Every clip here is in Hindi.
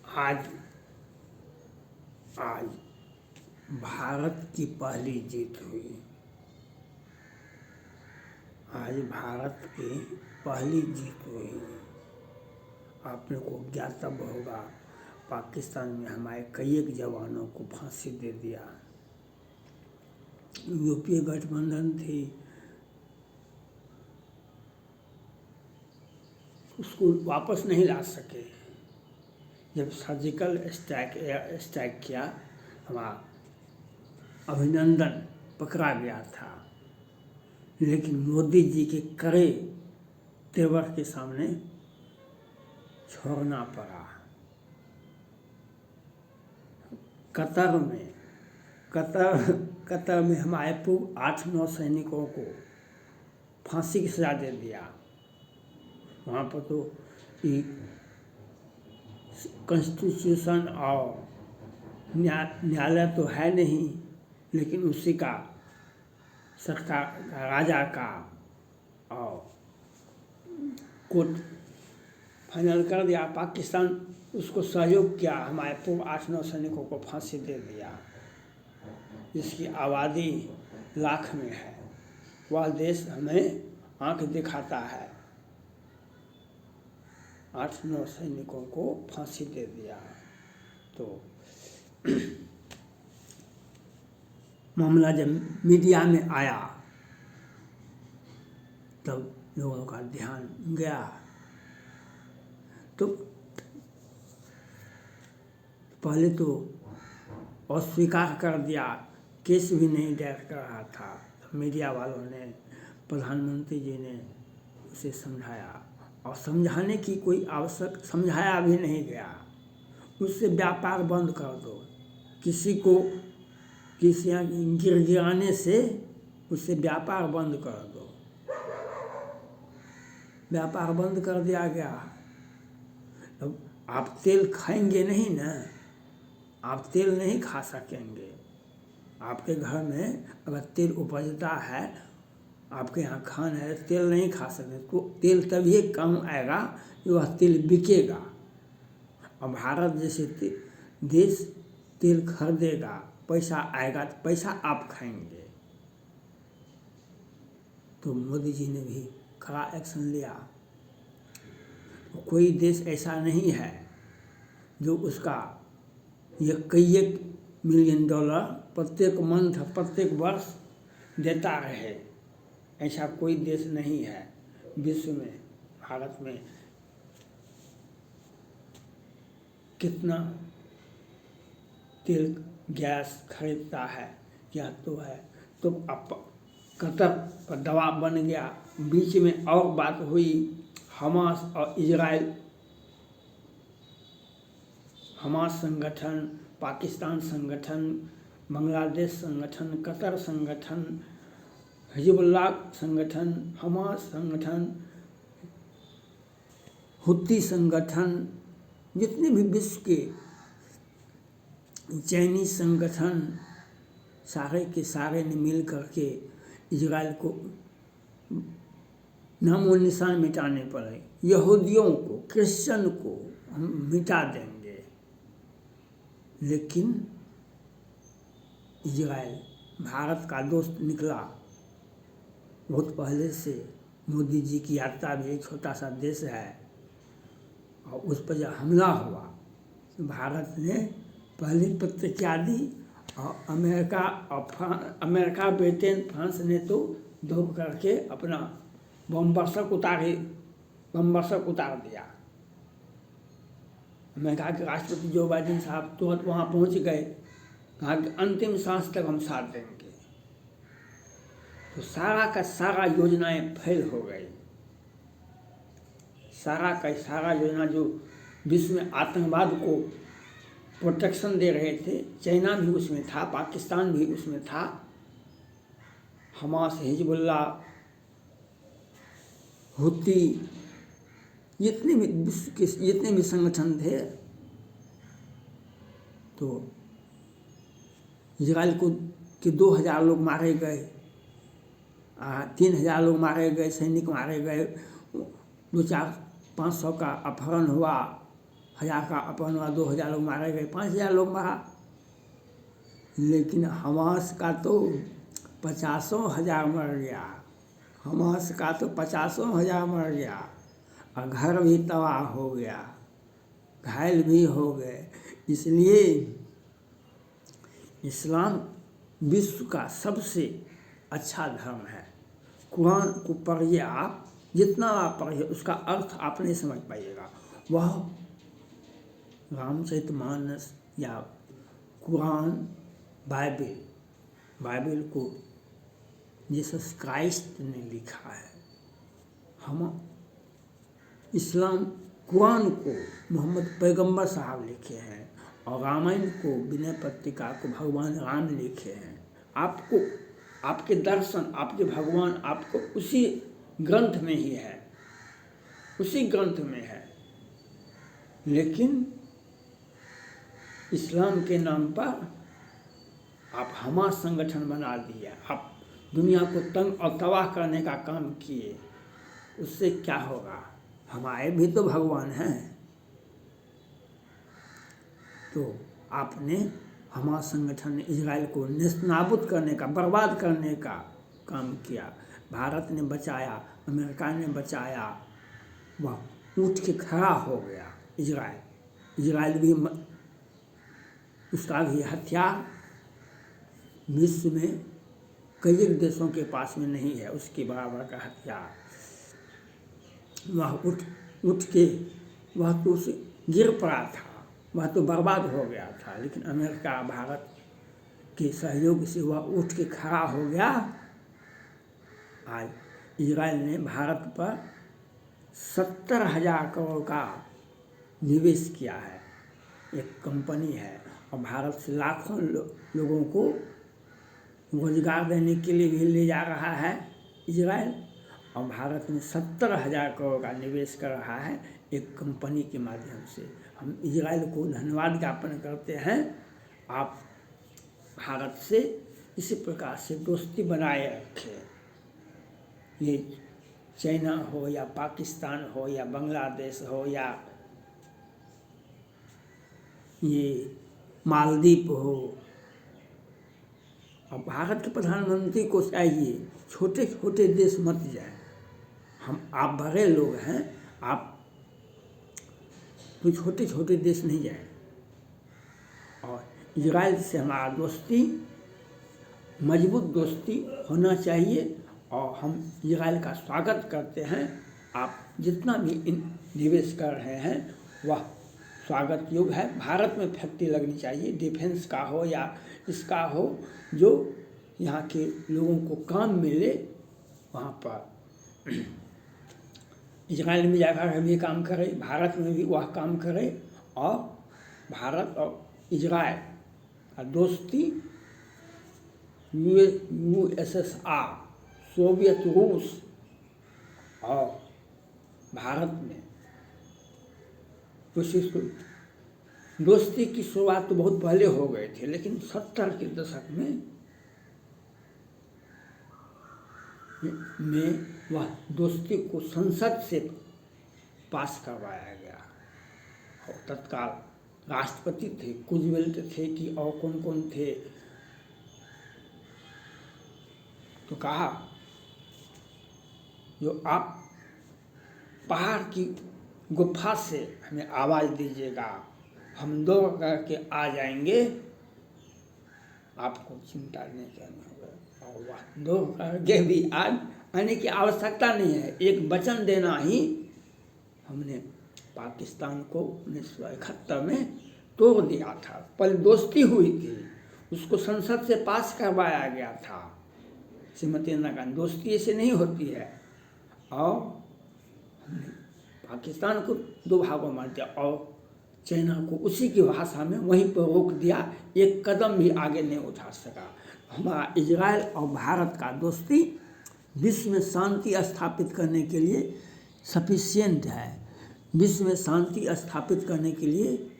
आज आज भारत की पहली जीत हुई। आज भारत की पहली जीत हुई। आपने को ज्ञातव्य होगा, पाकिस्तान में हमारे कई एक जवानों को फांसी दे दिया। यूपीए गठबंधन थी, उसको वापस नहीं ला सके। जब सर्जिकल स्ट्राइक किया, हमारा अभिनंदन पकड़ा गया था, लेकिन मोदी जी के कड़े तेवर के सामने छोड़ना पड़ा। कतर में हमारे पूर्व 8-9 सैनिकों को फांसी की सजा दे दिया। वहाँ पर तो कॉन्स्टिट्यूशन और न्यायालय तो है नहीं, लेकिन उसी का सरकार राजा का और कोर्ट फाइनल कर दिया। पाकिस्तान उसको सहयोग किया, हमारे पूर्व 8-9 सैनिकों को फांसी दे दिया। जिसकी आबादी लाख में है, वह देश हमें आंख दिखाता है। 8-9 सैनिकों को फांसी दे दिया। तो मामला जब मीडिया में आया तब लोगों का ध्यान गया। तो पहले तो अस्वीकार कर दिया, केस भी नहीं दायर कर रहा था। तो मीडिया वालों ने, प्रधानमंत्री जी ने उसे समझाया, और समझाने की कोई आवश्यक, समझाया भी नहीं गया। उससे व्यापार बंद कर दो, किसी गिराने से उससे व्यापार बंद कर दो। व्यापार बंद कर दिया गया। अब आप तेल खाएंगे नहीं ना, आप तेल नहीं खा सकेंगे। आपके घर में अगर तेल उपजता है, आपके यहाँ खान है, तेल नहीं खा सकते, तो तेल तभी कम आएगा कि वह तेल बिकेगा। और भारत जैसे देश तेल खरीदेगा, पैसा आएगा, तो पैसा आप खाएंगे। तो मोदी जी ने भी कड़ा एक्शन लिया। कोई देश ऐसा नहीं है जो उसका ये कई $1 मिलियन प्रत्येक मंथ, प्रत्येक वर्ष देता रहे। ऐसा कोई देश नहीं है विश्व में। भारत में कितना तेल गैस खरीदता है, क्या तो है। तो अब कतर पर दबाव बन गया। बीच में और बात हुई, हमास और इजराइल, हमास संगठन, पाकिस्तान संगठन, बांग्लादेश संगठन, कतर संगठन, हिजबुल्लाह संगठन, हमास संगठन, हुती संगठन, जितने भी विश्व के चाइनीज संगठन, सारे के सारे ने मिल करके इजराइल को नामो निशान मिटाने पड़े। यहूदियों को, क्रिश्चियन को हम मिटा देंगे। लेकिन इजराइल भारत का दोस्त निकला। बहुत पहले से मोदी जी की यात्रा भी, एक छोटा सा देश है, और उस पर जब हमला हुआ तो भारत ने पहले प्रतिक्रिया दी, और अमेरिका, ब्रिटेन, फ्रांस ने तो दौड़ करके अपना बम वर्षक उतार दिया। अमेरिका के राष्ट्रपति जो बाइडेन साहब तुरंत वहाँ पहुँच गए, कहा कि अंतिम सांस तक हम साथ देंगे। तो सारा का सारा योजनाएं फेल हो गई। सारा का सारा योजना जो विश्व में आतंकवाद को प्रोटेक्शन दे रहे थे, चाइना भी उसमें था, पाकिस्तान भी उसमें था, हमास, हिजबुल्लाह, हुती, जितने भी विश्व के जितने भी संगठन थे, तो इजराइल को के 2000 लोग मारे गए, 3000 लोग मारे गए, सैनिक मारे गए, 200-500 का अपहरण हुआ, 1000 का अपन हुआ, 2000 लोग मारे गए, 5000 लोग मारा। लेकिन हमास का तो 50,000 मर गया, हमास का तो 50,000 मर गया, और घर भी तबाह हो गया, घायल भी हो गए। इसलिए इस्लाम विश्व का सबसे अच्छा धर्म है। कुरान को पढ़िए, आप जितना आप पढ़िए उसका अर्थ आप नहीं समझ पाइएगा। वह रामचरितमानस या कुरान, बाइबल को जीसस क्राइस्ट ने लिखा है। हम इस्लाम कुरान को मोहम्मद पैगंबर साहब लिखे हैं, और रामायण को, विनय पत्रिका को भगवान राम लिखे हैं। आपको आपके दर्शन, आपके भगवान आपको उसी ग्रंथ में ही है, उसी ग्रंथ में है। लेकिन इस्लाम के नाम पर आप हमास संगठन बना दिए, आप दुनिया को तंग और तबाह करने का काम किए। उससे क्या होगा? हमारे भी तो भगवान हैं। तो आपने हमास संगठन ने इजराइल को नेस्तनाबूद करने का, बर्बाद करने का काम किया। भारत ने बचाया, अमेरिका ने बचाया, वह उठ के खड़ा हो गया। इजराइल भी, उसका भी हथियार विश्व में कई देशों के पास में नहीं है, उसके बराबर का हथियार। वह उठ के वह तो उसे गिर पड़ा था, वह तो बर्बाद हो गया था। लेकिन अमेरिका, भारत के सहयोग से वह उठ के खड़ा हो गया। आज इजराइल ने भारत पर 70,000 करोड़ का निवेश किया है, एक कंपनी है, और भारत से लाखों लोगों को रोजगार देने के लिए भी ले जा रहा है इजराइल। और भारत में 70,000 करोड़ का निवेश कर रहा है एक कंपनी के माध्यम से। हम इजराइल को धन्यवाद ज्ञापन करते हैं। आप भारत से इसी प्रकार से दोस्ती बनाए रखें। ये चाइना हो या पाकिस्तान हो या बांग्लादेश हो या ये मालदीव हो, अब भारत के प्रधानमंत्री को चाहिए छोटे छोटे देश मत जाए। आप बड़े लोग हैं, आप तो छोटे छोटे देश नहीं जाए। और इजराइल से हमारा दोस्ती, मजबूत दोस्ती होना चाहिए, और हम इजराइल का स्वागत करते हैं। आप जितना भी निवेश कर रहे हैं वह स्वागत योग्य है। भारत में फैक्ट्री लगनी चाहिए, डिफेंस का हो या इसका हो, जो यहाँ के लोगों को काम मिले। वहाँ पर इजराइल में जाकर भी काम करे, भारत में भी वह काम करे, और भारत और इजराइल का दोस्ती USSR, सोवियत रूस और भारत में दोस्ती की शुरुआत तो बहुत पहले हो गए थे, लेकिन 70 के दशक में वह दोस्ती को संसद से पास करवाया गया। और तत्काल राष्ट्रपति थे, कुजवेल्ट थे कि और कौन कौन थे, तो कहा जो आप पहाड़ की गुफा से हमें आवाज़ दीजिएगा, हम दौड़ करके आ जाएंगे, आपको चिंता नहीं करनी होगा। और वह दौड़ करके भी आने की आवश्यकता नहीं है, एक वचन देना ही। हमने पाकिस्तान को 1971 में तोड़ दिया था, पहले दोस्ती हुई थी, उसको संसद से पास करवाया गया था। श्रीमती इंदिरा गांधी, दोस्ती ऐसे नहीं होती है। और हमने पाकिस्तान को 2 भागों में दिया और चाइना को उसी की भाषा में वहीं पर रोक दिया, एक कदम भी आगे नहीं उठा सका। हमारा इजराइल और भारत का दोस्ती विश्व में शांति स्थापित करने के लिए सफिशिएंट है, विश्व में शांति स्थापित करने के लिए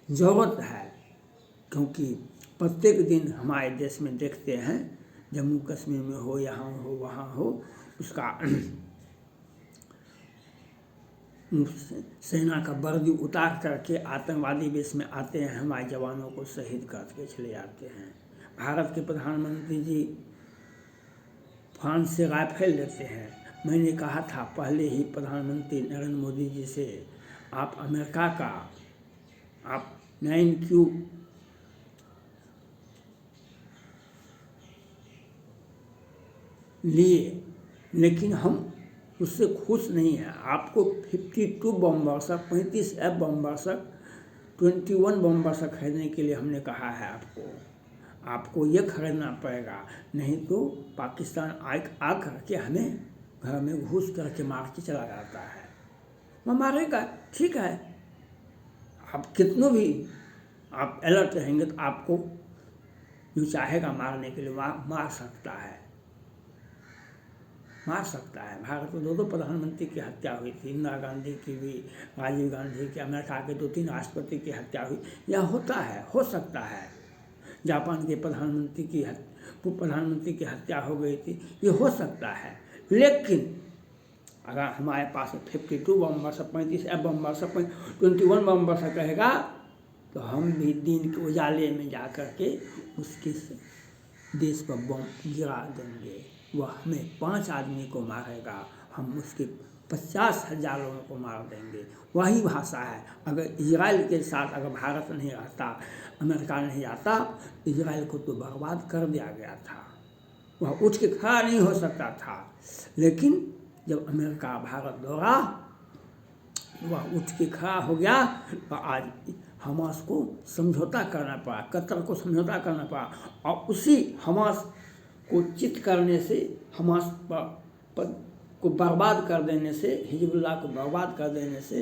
ज़रूरत है। क्योंकि प्रत्येक दिन हमारे देश में देखते हैं, जम्मू कश्मीर में हो, यहाँ हो, वहाँ हो, उसका सेना का वर्दी उतार करके आतंकवादी वेश में आते हैं, हमारे जवानों को शहीद करके चले जाते हैं। भारत के प्रधानमंत्री जी फ्रांस से राइफल लेते हैं। मैंने कहा था पहले ही प्रधानमंत्री नरेंद्र मोदी जी से, आप अमेरिका का आप 9Q लिए, लेकिन हम उससे खुश नहीं हैं। आपको 52 बम वर्षक, 35 F बम वर्षक, 21 बम वर्षक खरीदने के लिए हमने कहा है आपको ये खरीदना पड़ेगा, नहीं तो पाकिस्तान आ करके हमें घर में घुस करके मार के चला जाता है। वह मारेगा, ठीक है, आप कितनों भी आप अलर्ट रहेंगे तो आपको जो चाहेगा मारने के लिए मार सकता है। भारत में 2 प्रधानमंत्री की हत्या हुई थी, इंदिरा गांधी की भी, राजीव गांधी की, अमेरिका के 2-3 राष्ट्रपति की हत्या हुई। यह होता है, हो सकता है। जापान के प्रधानमंत्री की हत्या हो गई थी, ये हो सकता है। लेकिन अगर हमारे पास 52 बम वर्षक, 35 F बम वर्षक, 21 बम वर्षक रहेगा तो हम भी दिन के उजाले में जा कर के उसके देश पर बम गिरा देंगे। वह हमें 5 आदमी को मारेगा, हम उसके 50,000 लोगों को मार देंगे। वही भाषा है। अगर इजराइल के साथ अगर भारत नहीं रहता, अमेरिका नहीं आता, इजराइल को तो बर्बाद कर दिया गया था, वह उठ के खड़ा नहीं हो सकता था। लेकिन जब अमेरिका भारत दौड़ा, वह उठ के खड़ा हो गया और आज हमास को समझौता करना पड़ा, कतर को समझौता करना पड़ा। और उसी हमास को चित करने से, हमास को बर्बाद कर देने से, हिजबुल्लाह को बर्बाद कर देने से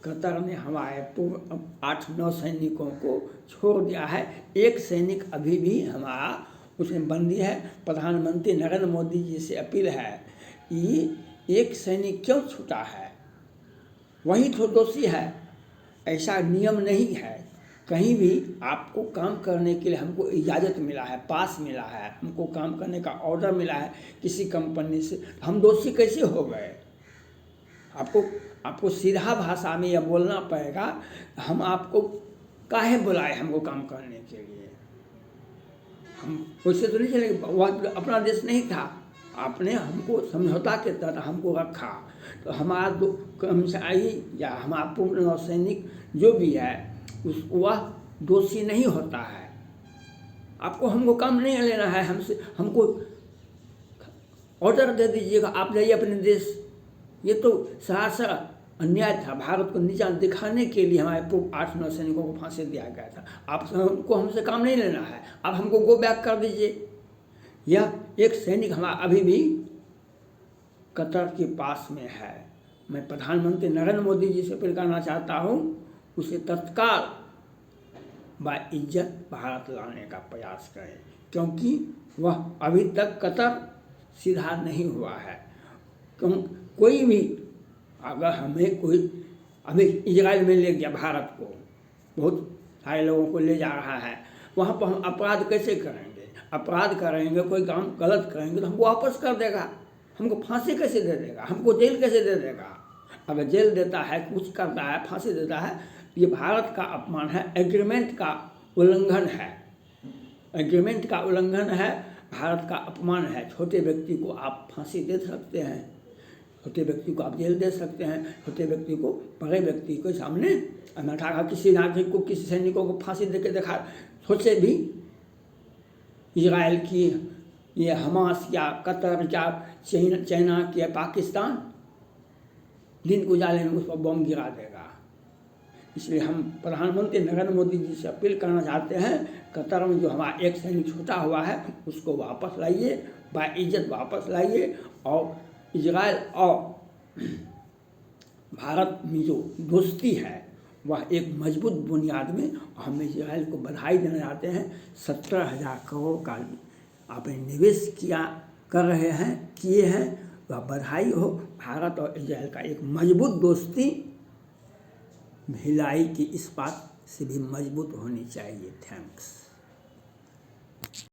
कतर ने हमारे पूर्व 8-9 सैनिकों को छोड़ दिया है। एक सैनिक अभी भी हमारा उसमें बंदी है। प्रधानमंत्री नरेंद्र मोदी जी से अपील है, ये एक सैनिक क्यों छूटा है? वही तो दोषी है। ऐसा नियम नहीं है। कहीं भी आपको काम करने के लिए हमको इजाज़त मिला है, पास मिला है, हमको काम करने का ऑर्डर मिला है किसी कंपनी से, हम दोषी कैसे हो गए? आपको सीधा भाषा में यह बोलना पड़ेगा, हम आपको काहे बुलाए हमको काम करने के लिए? हम वैसे तो नहीं चलेगा, वह अपना देश नहीं था, आपने हमको समझौता के तहत हमको रखा, तो हमारा कर्मचारी या हमारा पूर्ण नौसैनिक जो भी है वह दोषी नहीं होता है। आपको हमको काम नहीं लेना है, हमको ऑर्डर दे दीजिएगा, आप जाइए अपने देश। ये तो सरासर अन्याय था। भारत को नीचा दिखाने के लिए हमारे पूर्व 8-9 सैनिकों को फांसी दिया गया था। आपको हमसे काम नहीं लेना है, आप हमको गो बैक कर दीजिए। यह एक सैनिक हमारा अभी भी कतर के पास में है। मैं प्रधानमंत्री नरेंद्र मोदी जी से अपील करना चाहता हूँ, उसे तत्काल बाइज्जत भारत लाने का प्रयास करें, क्योंकि वह अभी तक कतर सीधा नहीं हुआ है। कोई भी अगर हमें कोई अभी इजराइल में ले गया भारत को, बहुत सारे लोगों को ले जा रहा है, वहाँ पर हम अपराध कैसे करेंगे? अपराध करेंगे, कोई काम गलत करेंगे तो हमको वापस कर देगा, हमको फांसी कैसे दे देगा, हमको जेल कैसे दे देगा? अगर जेल देता है, कुछ करता है, फांसी देता है, ये भारत का अपमान है, एग्रीमेंट का उल्लंघन है। एग्रीमेंट का उल्लंघन है, भारत का अपमान है। छोटे व्यक्ति को आप फांसी दे सकते हैं, छोटे व्यक्ति को आप जेल दे सकते हैं, छोटे व्यक्ति को बड़े व्यक्ति के सामने अमेरिका किसी नागरिक को, किसी सैनिकों को फांसी दे के देखा। सोचे भी इजराइल की, ये हमास या कतर या चाइना या पाकिस्तान दिन के उजाले में उस पर बम गिरा देगा। इसलिए हम प्रधानमंत्री नरेंद्र मोदी जी से अपील करना चाहते हैं, कतर में जो हमारा एक सैनिक छूटा हुआ है उसको वापस लाइए, बाइज्जत वापस लाइए। और इजराइल और भारत में जो दोस्ती है वह एक मजबूत बुनियाद में, हम इजराइल को बधाई देना चाहते हैं। 17,000 करोड़ का आपने निवेश किए हैं, वह बधाई हो। भारत और इजराइल का एक मजबूत दोस्ती भिलाई की इस्पात से भी मजबूत होनी चाहिए। थैंक्स।